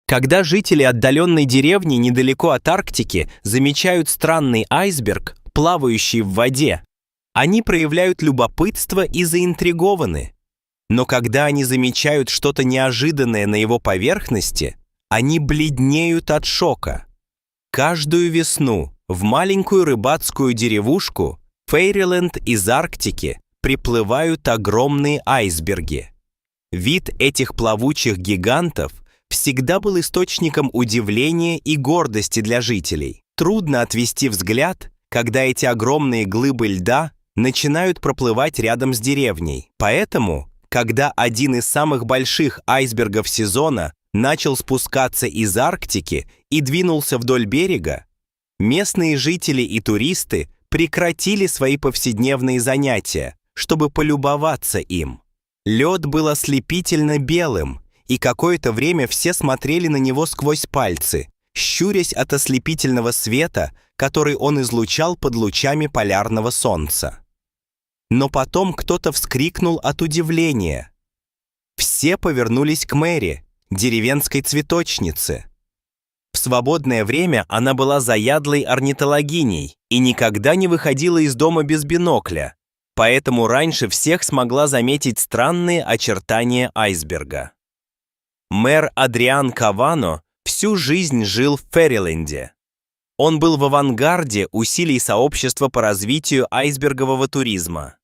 Когда жители отдаленной деревни недалеко от Арктики замечают странный айсберг, плавающий в воде, они проявляют любопытство и заинтригованы. Но когда они замечают что-то неожиданное на его поверхности, они бледнеют от шока. Каждую весну в маленькую рыбацкую деревушку Фейриленд из Арктики приплывают огромные айсберги. Вид этих плавучих гигантов всегда был источником удивления и гордости для жителей. Трудно отвести взгляд, когда эти огромные глыбы льда начинают проплывать рядом с деревней. Поэтому, когда один из самых больших айсбергов сезона начал спускаться из Арктики и двинулся вдоль берега, местные жители и туристы прекратили свои повседневные занятия, чтобы полюбоваться им. Лед был ослепительно белым, и какое-то время все смотрели на него сквозь пальцы, щурясь от ослепительного света, который он излучал под лучами полярного солнца. Но потом кто-то вскрикнул от удивления. Все повернулись к Мэри, деревенской цветочнице. В свободное время она была заядлой орнитологиней и никогда не выходила из дома без бинокля, поэтому раньше всех смогла заметить странные очертания айсберга. Мэр Адриан Кавано всю жизнь жил в Фейриленде. Он был в авангарде усилий сообщества по развитию айсбергового туризма.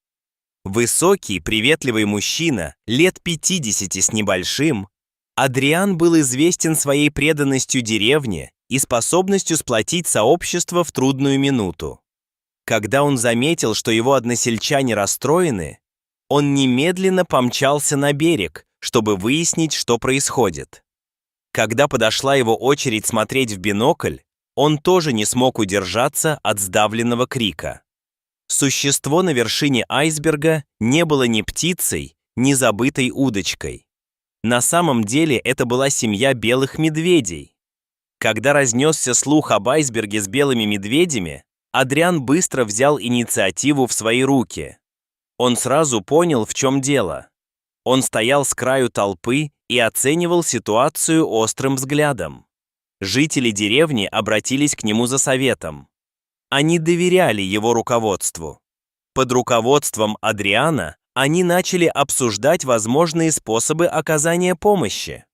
Высокий, приветливый мужчина, лет 50 с небольшим, Адриан был известен своей преданностью деревне и способностью сплотить сообщество в трудную минуту. Когда он заметил, что его односельчане расстроены, он немедленно помчался на берег, чтобы выяснить, что происходит. Когда подошла его очередь смотреть в бинокль, он тоже не смог удержаться от сдавленного крика. Существо на вершине айсберга не было ни птицей, ни забытой удочкой. На самом деле это была семья белых медведей. Когда разнесся слух об айсберге с белыми медведями, Адриан быстро взял инициативу в свои руки. Он сразу понял, в чем дело. Он стоял с краю толпы и оценивал ситуацию острым взглядом. Жители деревни обратились к нему за советом. Они доверяли его руководству. Под руководством Адриана они начали обсуждать возможные способы оказания помощи.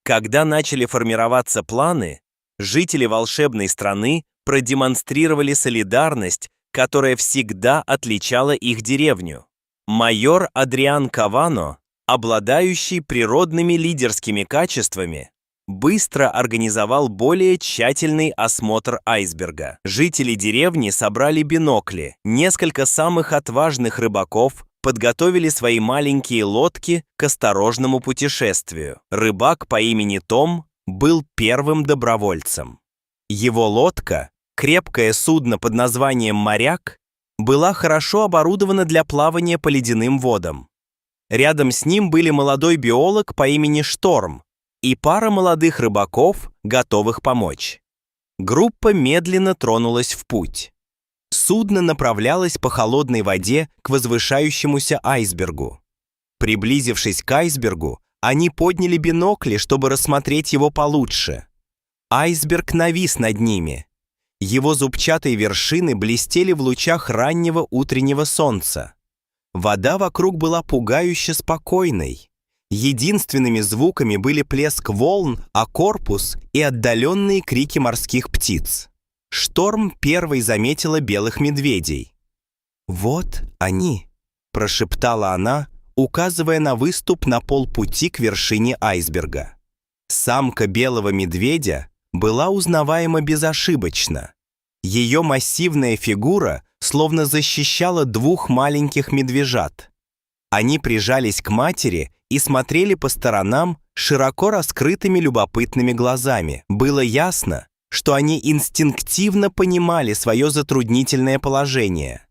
Когда начали формироваться планы, жители волшебной страны продемонстрировали солидарность, которая всегда отличала их деревню. Майор Адриан Кавано, обладающий природными лидерскими качествами, быстро организовал более тщательный осмотр айсберга. Жители деревни собрали бинокли, несколько самых отважных рыбаков подготовили свои маленькие лодки к осторожному путешествию. Рыбак по имени Том был первым добровольцем. Его лодка, крепкое судно под названием «Моряк», была хорошо оборудована для плавания по ледяным водам. Рядом с ним были молодой биолог по имени Шторм и пара молодых рыбаков, готовых помочь. Группа медленно тронулась в путь. Судно направлялось по холодной воде к возвышающемуся айсбергу. Приблизившись к айсбергу, они подняли бинокли, чтобы рассмотреть его получше. Айсберг навис над ними. Его зубчатые вершины блестели в лучах раннего утреннего солнца. Вода вокруг была пугающе спокойной. Единственными звуками были плеск волн, а корпус и отдаленные крики морских птиц. Шторм первой заметила белых медведей. «Вот они», – прошептала она, указывая на выступ на полпути к вершине айсберга. Самка белого медведя была узнаваема безошибочно. Ее массивная фигура словно защищала двух маленьких медвежат. Они прижались к матери и смотрели по сторонам широко раскрытыми любопытными глазами. Было ясно, что они инстинктивно понимали свое затруднительное положение.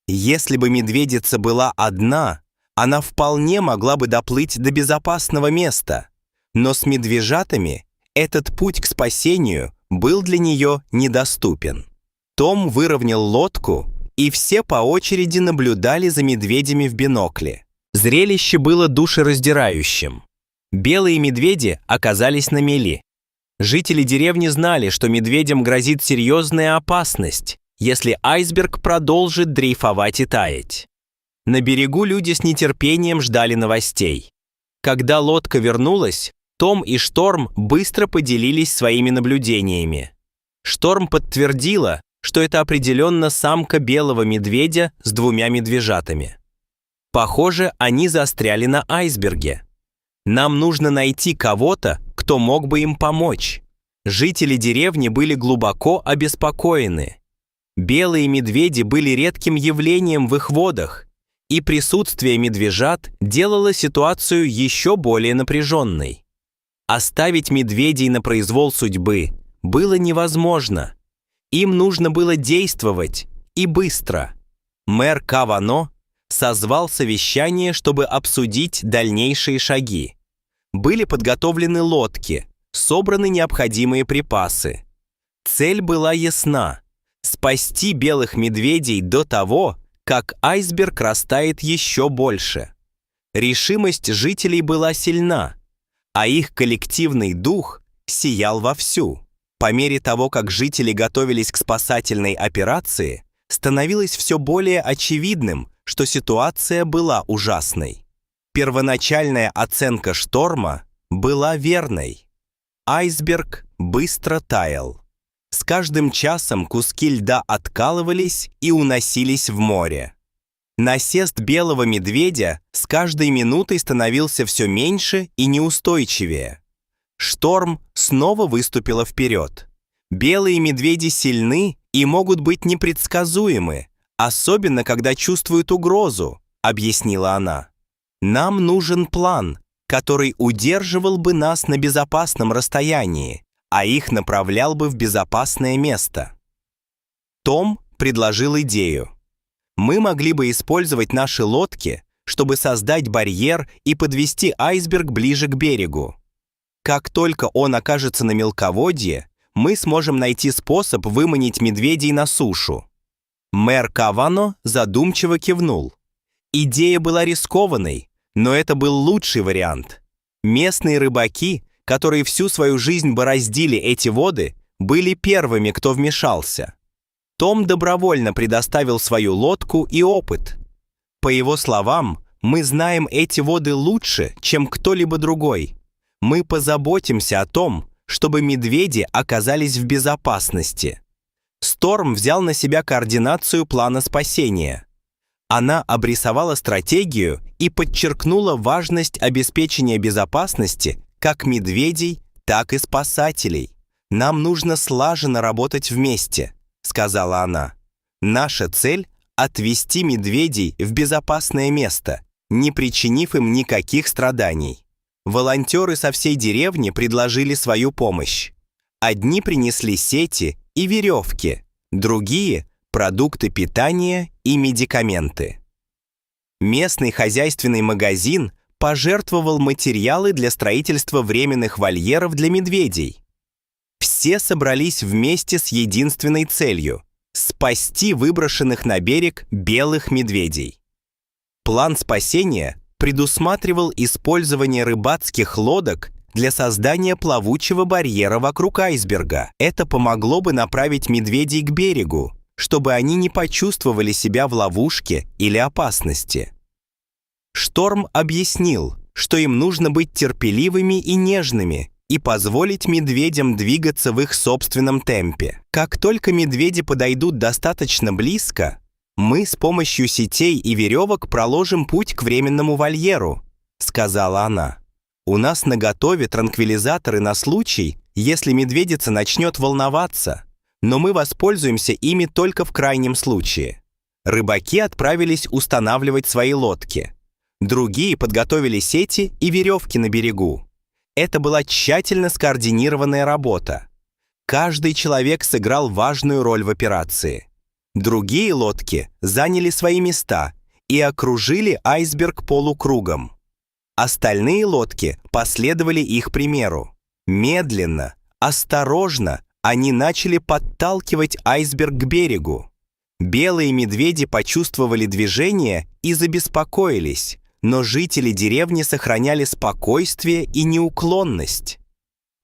Если бы медведица была одна, она вполне могла бы доплыть до безопасного места, но с медвежатами этот путь к спасению был для нее недоступен. Том выровнял лодку, и все по очереди наблюдали за медведями в бинокле. Зрелище было душераздирающим. Белые медведи оказались на мели. Жители деревни знали, что медведям грозит серьезная опасность, если айсберг продолжит дрейфовать и таять. На берегу люди с нетерпением ждали новостей. Когда лодка вернулась, Том и Шторм быстро поделились своими наблюдениями. Шторм подтвердила, что это определенно самка белого медведя с 2 медвежатами. Похоже, они застряли на айсберге. Нам нужно найти кого-то, кто мог бы им помочь. Жители деревни были глубоко обеспокоены. Белые медведи были редким явлением в их водах, и присутствие медвежат делало ситуацию еще более напряженной. Оставить медведей на произвол судьбы было невозможно. Им нужно было действовать, и быстро. Мэр Кавано созвал совещание, чтобы обсудить дальнейшие шаги. Были подготовлены лодки, собраны необходимые припасы. Цель была ясна – спасти белых медведей до того, как айсберг растает еще больше. Решимость жителей была сильна, а их коллективный дух сиял вовсю. По мере того, как жители готовились к спасательной операции, становилось все более очевидным, что ситуация была ужасной. Первоначальная оценка Шторма была верной. Айсберг быстро таял. С каждым часом куски льда откалывались и уносились в море. Насест белого медведя с каждой минутой становился все меньше и неустойчивее. Шторм снова выступила вперед. Белые медведи сильны и могут быть непредсказуемы, особенно когда чувствуют угрозу, объяснила она. Нам нужен план, который удерживал бы нас на безопасном расстоянии, а их направлял бы в безопасное место. Том предложил идею. Мы могли бы использовать наши лодки, чтобы создать барьер и подвести айсберг ближе к берегу. Как только он окажется на мелководье, мы сможем найти способ выманить медведей на сушу. Мэр Кавано задумчиво кивнул. Идея была рискованной, но это был лучший вариант. Местные рыбаки, которые всю свою жизнь бороздили эти воды, были первыми, кто вмешался. Том добровольно предоставил свою лодку и опыт. По его словам, мы знаем эти воды лучше, чем кто-либо другой. Мы позаботимся о том, чтобы медведи оказались в безопасности. Шторм взял на себя координацию плана спасения. Она обрисовала стратегию и подчеркнула важность обеспечения безопасности как медведей, так и спасателей. «Нам нужно слаженно работать вместе», — сказала она. «Наша цель — отвести медведей в безопасное место, не причинив им никаких страданий». Волонтеры со всей деревни предложили свою помощь. Одни принесли сети и веревки, другие – продукты питания и медикаменты. Местный хозяйственный магазин пожертвовал материалы для строительства временных вольеров для медведей. Все собрались вместе с единственной целью – спасти выброшенных на берег белых медведей. План спасения предусматривал использование рыбацких лодок для создания плавучего барьера вокруг айсберга. Это помогло бы направить медведей к берегу, чтобы они не почувствовали себя в ловушке или опасности. Шторм объяснил, что им нужно быть терпеливыми и нежными и позволить медведям двигаться в их собственном темпе. Как только медведи подойдут достаточно близко, мы с помощью сетей и веревок проложим путь к временному вольеру, сказала она. У нас наготове транквилизаторы на случай, если медведица начнет волноваться, но мы воспользуемся ими только в крайнем случае. Рыбаки отправились устанавливать свои лодки. Другие подготовили сети и веревки на берегу. Это была тщательно скоординированная работа. Каждый человек сыграл важную роль в операции. Другие лодки заняли свои места и окружили айсберг полукругом. Остальные лодки последовали их примеру. Медленно, осторожно они начали подталкивать айсберг к берегу. Белые медведи почувствовали движение и забеспокоились, но жители деревни сохраняли спокойствие и неуклонность.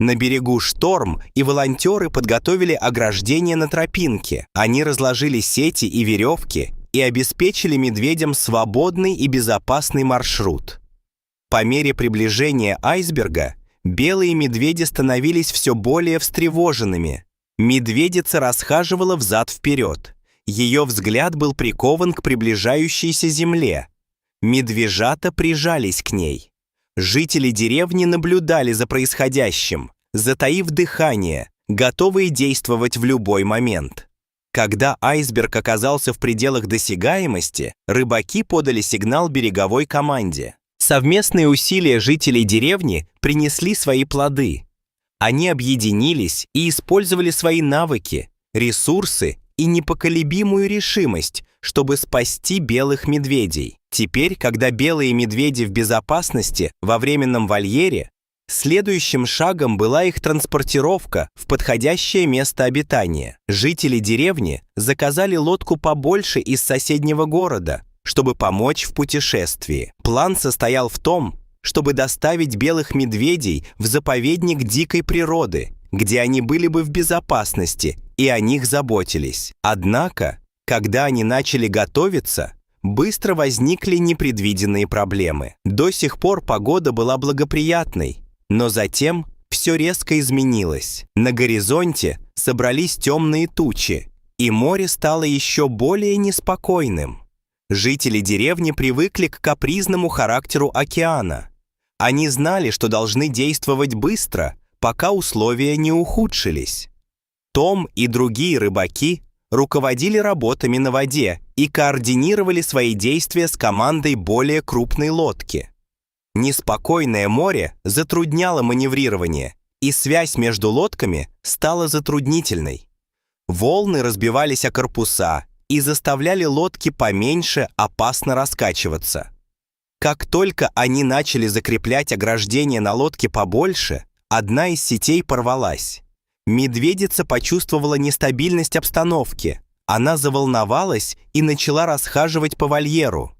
На берегу шторм, и волонтеры подготовили ограждение на тропинке. Они разложили сети и веревки и обеспечили медведям свободный и безопасный маршрут. По мере приближения айсберга белые медведи становились все более встревоженными. Медведица расхаживала взад-вперед. Ее взгляд был прикован к приближающейся земле. Медвежата прижались к ней. Жители деревни наблюдали за происходящим, затаив дыхание, готовые действовать в любой момент. Когда айсберг оказался в пределах досягаемости, рыбаки подали сигнал береговой команде. Совместные усилия жителей деревни принесли свои плоды. Они объединились и использовали свои навыки, ресурсы и непоколебимую решимость, чтобы спасти белых медведей. Теперь, когда белые медведи в безопасности во временном вольере, следующим шагом была их транспортировка в подходящее место обитания. Жители деревни заказали лодку побольше из соседнего города, чтобы помочь в путешествии. План состоял в том, чтобы доставить белых медведей в заповедник дикой природы, где они были бы в безопасности и о них заботились. Однако, когда они начали готовиться, быстро возникли непредвиденные проблемы. До сих пор погода была благоприятной, но затем все резко изменилось. На горизонте собрались темные тучи, и море стало еще более неспокойным. Жители деревни привыкли к капризному характеру океана. Они знали, что должны действовать быстро, пока условия не ухудшились. Том и другие рыбаки руководили работами на воде и координировали свои действия с командой более крупной лодки. Неспокойное море затрудняло маневрирование, и связь между лодками стала затруднительной. Волны разбивались о корпуса и заставляли лодки поменьше опасно раскачиваться. Как только они начали закреплять ограждение на лодке побольше, одна из сетей порвалась. Медведица почувствовала нестабильность обстановки. Она заволновалась и начала расхаживать по вольеру.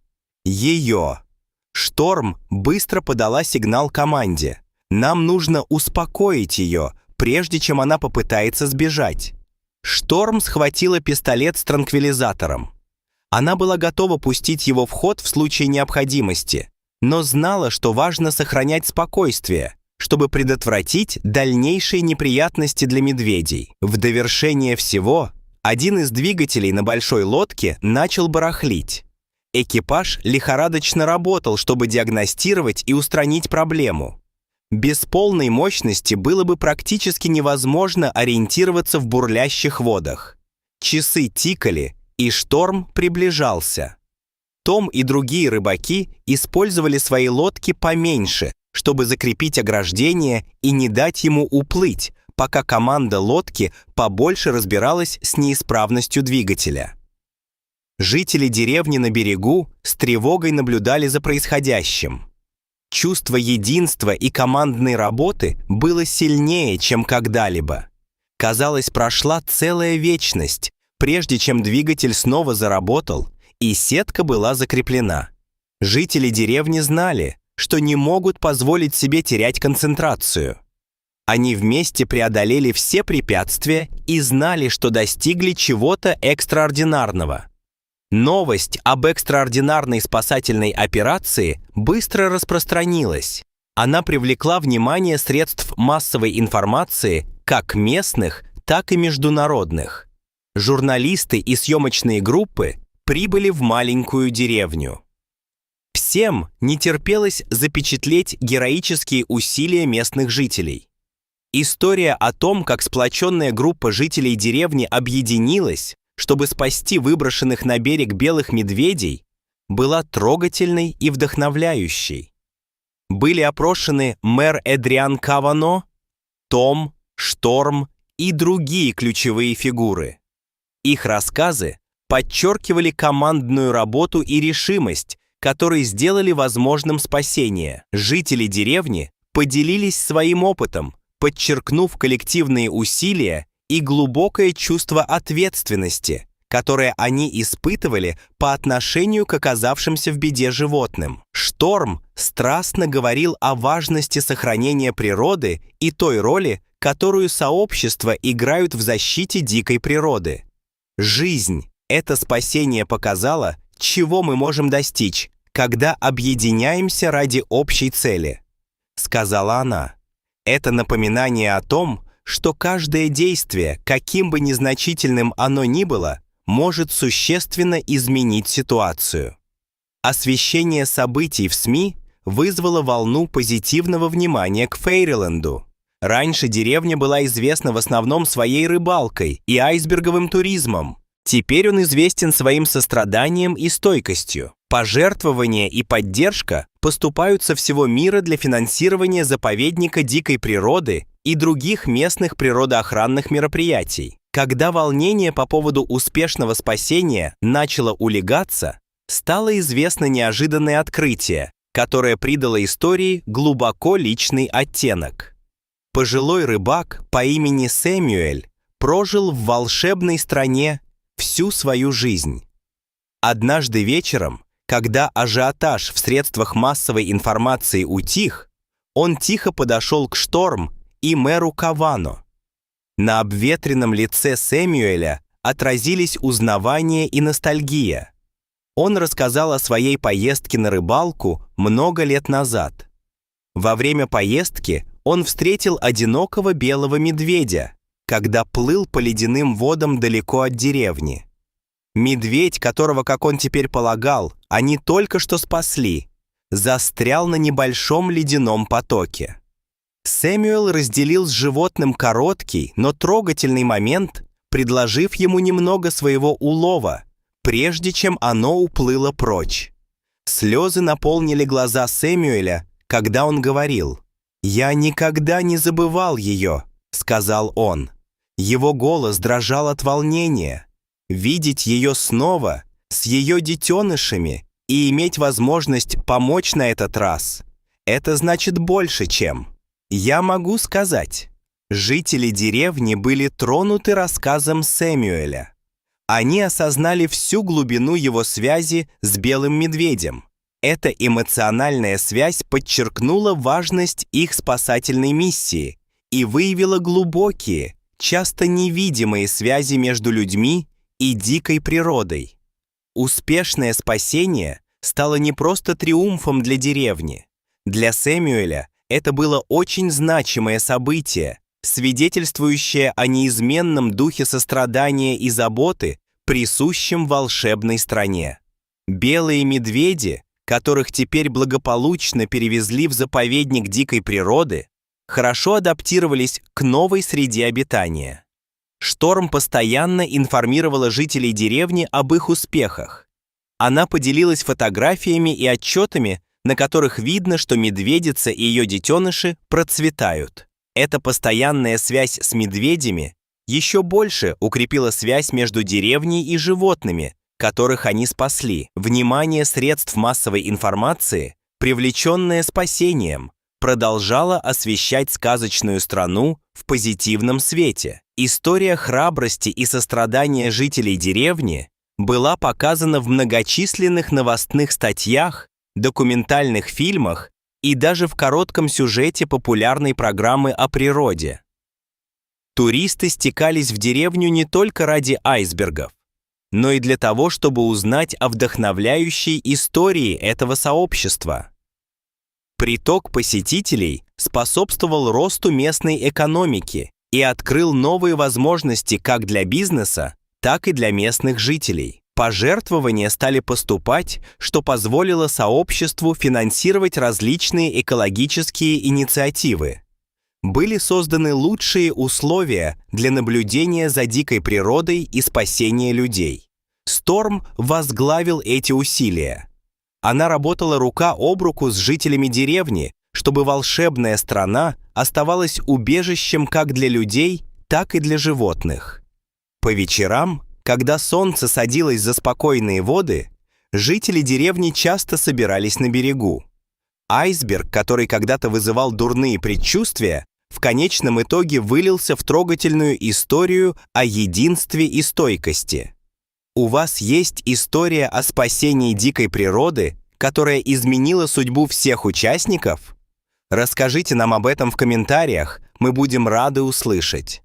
Шторм быстро подала сигнал команде. Нам нужно успокоить ее, прежде чем она попытается сбежать. Шторм схватила пистолет с транквилизатором. Она была готова пустить его в ход в случае необходимости, но знала, что важно сохранять спокойствие, чтобы предотвратить дальнейшие неприятности для медведей. В довершение всего, один из двигателей на большой лодке начал барахлить. Экипаж лихорадочно работал, чтобы диагностировать и устранить проблему. Без полной мощности было бы практически невозможно ориентироваться в бурлящих водах. Часы тикали, и шторм приближался. Том и другие рыбаки использовали свои лодки поменьше, чтобы закрепить ограждение и не дать ему уплыть, пока команда лодки побольше разбиралась с неисправностью двигателя. Жители деревни на берегу с тревогой наблюдали за происходящим. Чувство единства и командной работы было сильнее, чем когда-либо. Казалось, прошла целая вечность, прежде чем двигатель снова заработал, и сетка была закреплена. Жители деревни знали, что не могут позволить себе терять концентрацию. Они вместе преодолели все препятствия и знали, что достигли чего-то экстраординарного. Новость об экстраординарной спасательной операции быстро распространилась. Она привлекла внимание средств массовой информации как местных, так и международных. Журналисты и съемочные группы прибыли в маленькую деревню. Всем не терпелось запечатлеть героические усилия местных жителей. История о том, как сплоченная группа жителей деревни объединилась, чтобы спасти выброшенных на берег белых медведей, была трогательной и вдохновляющей. Были опрошены мэр Эдриан Кавано, Том, Шторм и другие ключевые фигуры. Их рассказы подчеркивали командную работу и решимость, которые сделали возможным спасение. Жители деревни поделились своим опытом, подчеркнув коллективные усилия и глубокое чувство ответственности, которое они испытывали по отношению к оказавшимся в беде животным. Шторм страстно говорил о важности сохранения природы и той роли, которую сообщества играют в защите дикой природы. Жизнь — это спасение показало, чего мы можем достичь, когда объединяемся ради общей цели, сказала она. Это напоминание о том, что каждое действие, каким бы незначительным оно ни было, может существенно изменить ситуацию. Освещение событий в СМИ вызвало волну позитивного внимания к Фейриленду. Раньше деревня была известна в основном своей рыбалкой и айсберговым туризмом. Теперь он известен своим состраданием и стойкостью. Пожертвования и поддержка поступают со всего мира для финансирования заповедника дикой природы и других местных природоохранных мероприятий. Когда волнение по поводу успешного спасения начало улегаться, стало известно неожиданное открытие, которое придало истории глубоко личный оттенок. Пожилой рыбак по имени Сэмюэль прожил в волшебной стране всю свою жизнь. Однажды вечером, когда ажиотаж в средствах массовой информации утих, он тихо подошел к Шторм и мэру Кавано. На обветренном лице Сэмюэля отразились узнавание и ностальгия. Он рассказал о своей поездке на рыбалку много лет назад. Во время поездки он встретил одинокого белого медведя, когда плыл по ледяным водам далеко от деревни. Медведь, которого, как он теперь полагал, они только что спасли, застрял на небольшом ледяном потоке. Сэмюэл разделил с животным короткий, но трогательный момент, предложив ему немного своего улова, прежде чем оно уплыло прочь. Слезы наполнили глаза Сэмюэля, когда он говорил: «Я никогда не забывал ее», — сказал он. Его голос дрожал от волнения. Видеть ее снова, с ее детенышами, и иметь возможность помочь на этот раз — это значит больше, чем... Я могу сказать, жители деревни были тронуты рассказом Сэмюэля. Они осознали всю глубину его связи с белым медведем. Эта эмоциональная связь подчеркнула важность их спасательной миссии и выявила глубокие, часто невидимые связи между людьми и дикой природой. Успешное спасение стало не просто триумфом для деревни. Для Сэмюэля это было очень значимое событие, свидетельствующее о неизменном духе сострадания и заботы, присущем волшебной стране. Белые медведи, которых теперь благополучно перевезли в заповедник дикой природы, хорошо адаптировались к новой среде обитания. Шторм постоянно информировала жителей деревни об их успехах. Она поделилась фотографиями и отчетами, на которых видно, что медведица и ее детеныши процветают. Эта постоянная связь с медведями еще больше укрепила связь между деревней и животными, которых они спасли. Внимание средств массовой информации, привлеченное спасением, продолжало освещать сказочную страну в позитивном свете. История храбрости и сострадания жителей деревни была показана в многочисленных новостных статьях, документальных фильмах и даже в коротком сюжете популярной программы о природе. Туристы стекались в деревню не только ради айсбергов, но и для того, чтобы узнать о вдохновляющей истории этого сообщества. Приток посетителей способствовал росту местной экономики и открыл новые возможности как для бизнеса, так и для местных жителей. Пожертвования стали поступать, что позволило сообществу финансировать различные экологические инициативы. Были созданы лучшие условия для наблюдения за дикой природой и спасения людей. Шторм возглавил эти усилия. Она работала рука об руку с жителями деревни, чтобы волшебная страна оставалась убежищем как для людей, так и для животных. По вечерам, когда солнце садилось за спокойные воды, жители деревни часто собирались на берегу. Айсберг, который когда-то вызывал дурные предчувствия, в конечном итоге вылился в трогательную историю о единстве и стойкости. У вас есть история о спасении дикой природы, которая изменила судьбу всех участников? Расскажите нам об этом в комментариях, мы будем рады услышать.